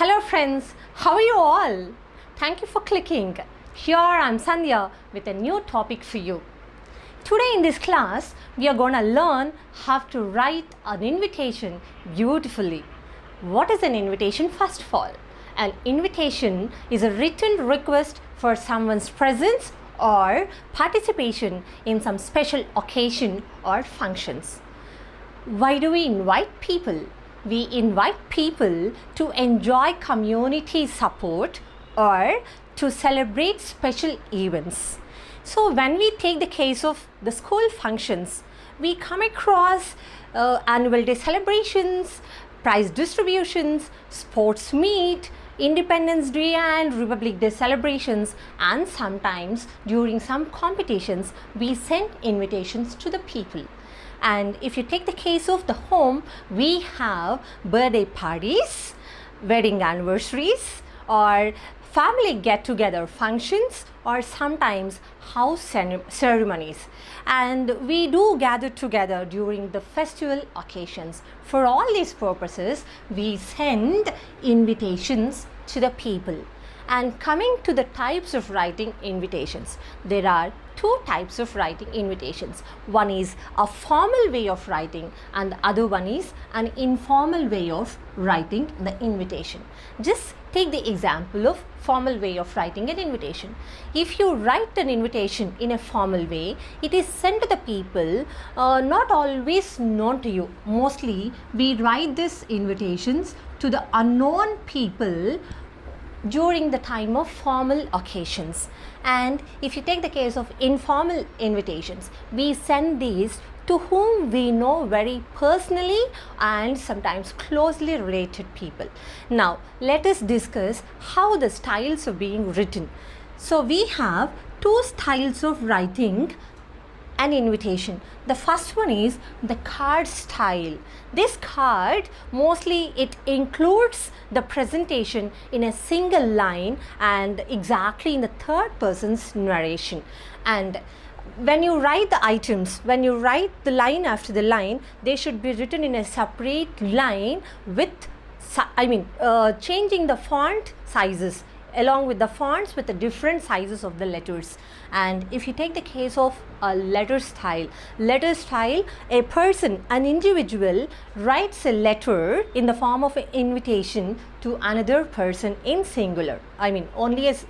Hello friends, how are you all? Thank you for clicking. Here I'm Sandhya with a new topic for you. Today in this class, we are going to learn how to write an invitation beautifully. What is an invitation first of all? An invitation is a written request for someone's presence or participation in some special occasion or functions. Why do we invite people? We invite people to enjoy community support or to celebrate special events. So when we take the case of the school functions, we come across annual day celebrations, prize distributions, sports meet, Independence Day and Republic Day celebrations, and sometimes during some competitions we send invitations to the people. And if you take the case of the home, we have birthday parties, wedding anniversaries, or family get-together functions, or sometimes house ceremonies. And we do gather together during the festival occasions. For all these purposes, we send invitations to the people. And coming to the types of writing invitations, there are two types of writing invitations. One is a formal way of writing and the other one is an informal way of writing the invitation. Just take the example of formal way of writing an invitation. If you write an invitation in a formal way, it is sent to the people not always known to you. Mostly we write these invitations to the unknown people during the time of formal occasions. And if you take the case of informal invitations, we send these to whom we know very personally and sometimes closely related people. Now let us discuss how the styles are being written. So we have two styles of writing an invitation. The first one is the card style. This card, mostly it includes the presentation in a single line and exactly in the third person's narration. And when you write the items, when you write the line after the line, they should be written in a separate line with, changing the font sizes along with the fonts with the different sizes of the letters. And if you take the case of a letter style, a person, an individual writes a letter in the form of an invitation to another person in singular. Only as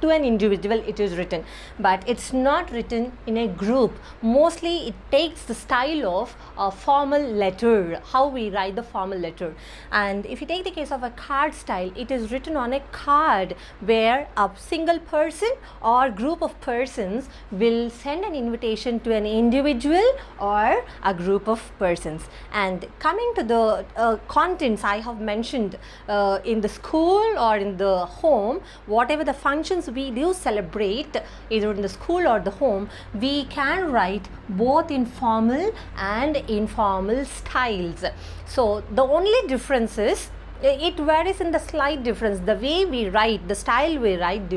to an individual it is written, but it's not written in a group. Mostly it takes the style of a formal letter, how we write the formal letter. And if you take the case of a card style, it is written on a card where a single person or group of persons will send an invitation to an individual or a group of persons. And coming to the contents I have mentioned in the school or in the home, whatever the functions we do celebrate either in the school or the home, we can write both in formal and informal styles. So the only difference is it varies in the slight difference. The way we write, the style we write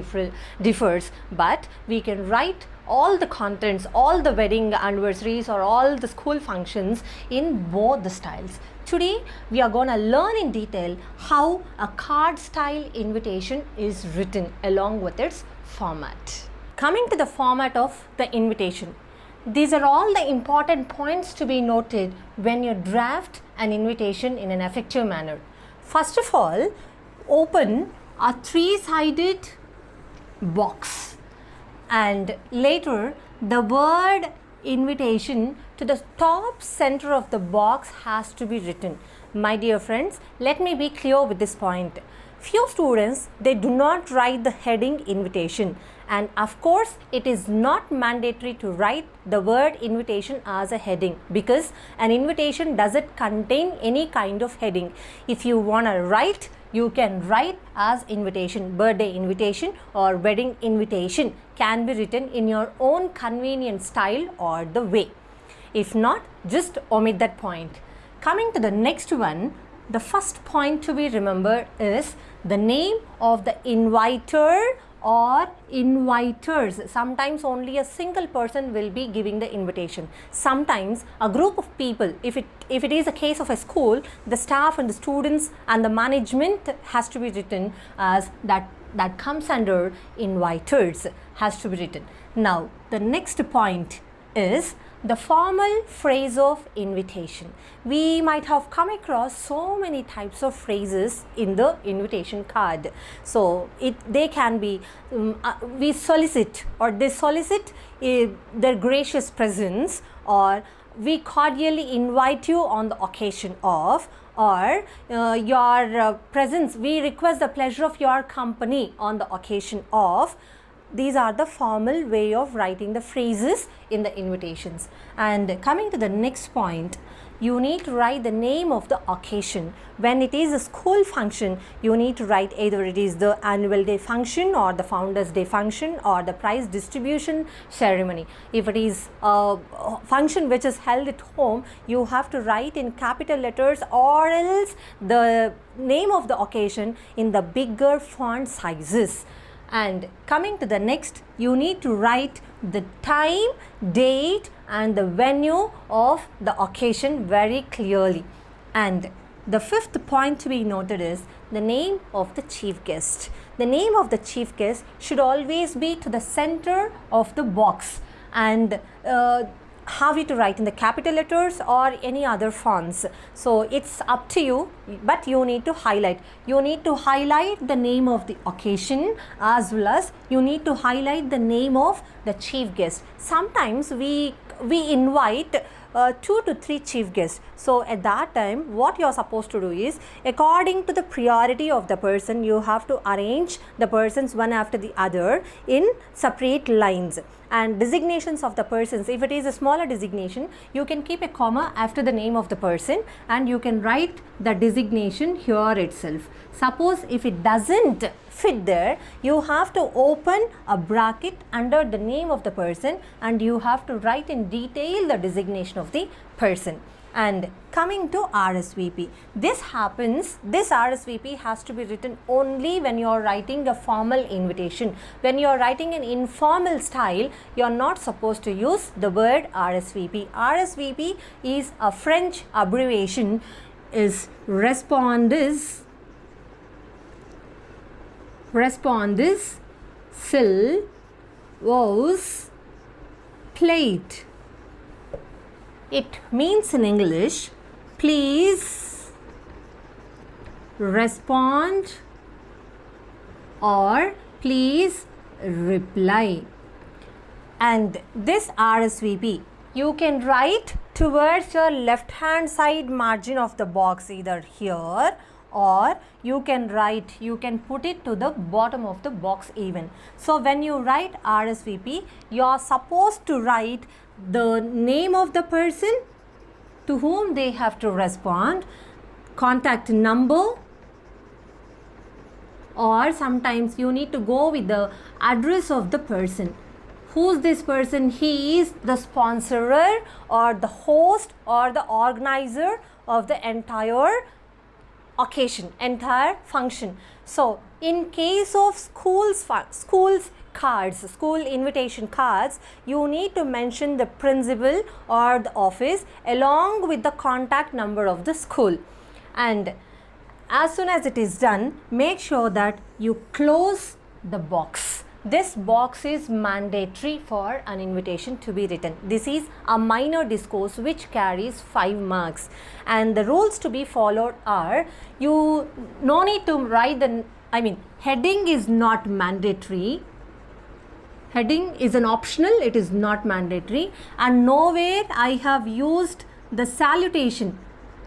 differs, but we can write all the contents, all the wedding anniversaries or all the school functions in both the styles. Today we are going to learn in detail how a card style invitation is written along with its format. Coming to the format of the invitation, these are all the important points to be noted when you draft an invitation in an effective manner. First of all, open a three-sided box and later the word invitation to the top center of the box has to be written. My dear friends, let me be clear with this point. Few students, they do not write the heading invitation, and of course it is not mandatory to write the word invitation as a heading because an invitation doesn't contain any kind of heading. If you want to write, you can write as invitation. Birthday invitation or wedding invitation can be written in your own convenient style or the way. If not, just omit that point. Coming to the next one, the first point to be remembered is the name of the inviter or inviters. Sometimes only a single person will be giving the invitation. Sometimes a group of people, if it is a case of a school, the staff and the students and the management has to be written as that comes under inviters, has to be written. Now the next point is the formal phrase of invitation. We might have come across so many types of phrases in the invitation card. So they can be we solicit, or they solicit their gracious presence, or we cordially invite you on the occasion of, or your presence, we request the pleasure of your company on the occasion of. These are the formal way of writing the phrases in the invitations. And coming to the next point, you need to write the name of the occasion. When it is a school function, you need to write either it is the annual day function, or the founders day function, or the prize distribution ceremony. If it is a function which is held at home, you have to write in capital letters, or else the name of the occasion in the bigger font sizes. And coming to the next, you need to write the time, date and the venue of the occasion very clearly. And the fifth point to be noted is the name of the chief guest. The name of the chief guest should always be to the center of the box, and have you to write in the capital letters or any other fonts. So it's up to you, but you need to highlight. You need to highlight the name of the occasion, as well as you need to highlight the name of the chief guest. Sometimes we invite 2 to 3 chief guests. So at that time, what you are supposed to do is, according to the priority of the person, you have to arrange the persons one after the other in separate lines. And designations of the persons, if it is a smaller designation, you can keep a comma after the name of the person, and you can write the designation here itself. Suppose if it doesn't fit there, you have to open a bracket under the name of the person, and you have to write in detail the designation of the person. And coming to RSVP, this RSVP has to be written only when you are writing a formal invitation. When you are writing an informal style, you are not supposed to use the word RSVP. RSVP is a French abbreviation, is Respondez s'il vous plaît. It means in English, please respond or please reply. And this RSVP, you can write towards your left hand side margin of the box, either here, or you can put it to the bottom of the box even. So when you write RSVP, you are supposed to write the name of the person to whom they have to respond, contact number, or sometimes you need to go with the address of the person. Who's this person? He is the sponsorer or the host or the organizer of the entire occasion, entire function. So in case of school invitation cards, you need to mention the principal or the office along with the contact number of the school. And as soon as it is done, make sure that you close the box. This box is mandatory for an invitation to be written. This is a minor discourse which carries 5 marks. And the rules to be followed are, you no need to write heading is not mandatory. Heading is an optional, it is not mandatory. And nowhere I have used the salutation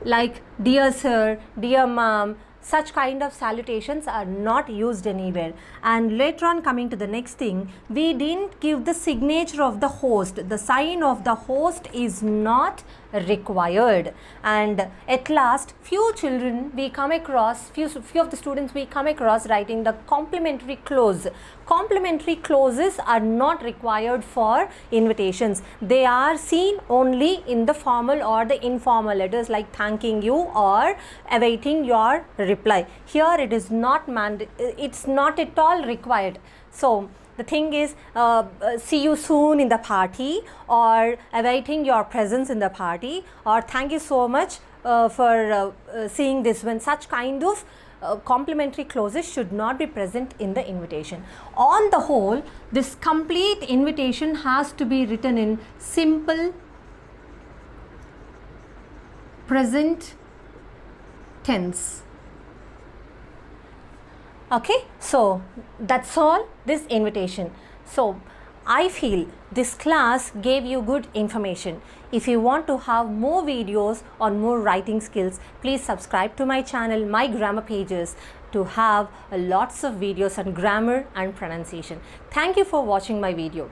like dear sir, dear ma'am. Such kind of salutations are not used anywhere. And later on, coming to the next thing, we didn't give the signature of the host. The sign of the host is not required. And at last, few of the students we come across writing the complimentary clause. Complementary clauses are not required for invitations. They are seen only in the formal or the informal letters like thanking you or awaiting your reply. Here it is not it's not at all required. So the thing is, see you soon in the party, or awaiting your presence in the party, or thank you so much for seeing this one. Such kind of complementary clauses should not be present in the invitation. On the whole, this complete invitation has to be written in simple present tense. Okay, so that's all this invitation. So I feel this class gave you good information. If you want to have more videos on more writing skills, please subscribe to my channel, My Grammar Pages, to have lots of videos on grammar and pronunciation. Thank you for watching my video.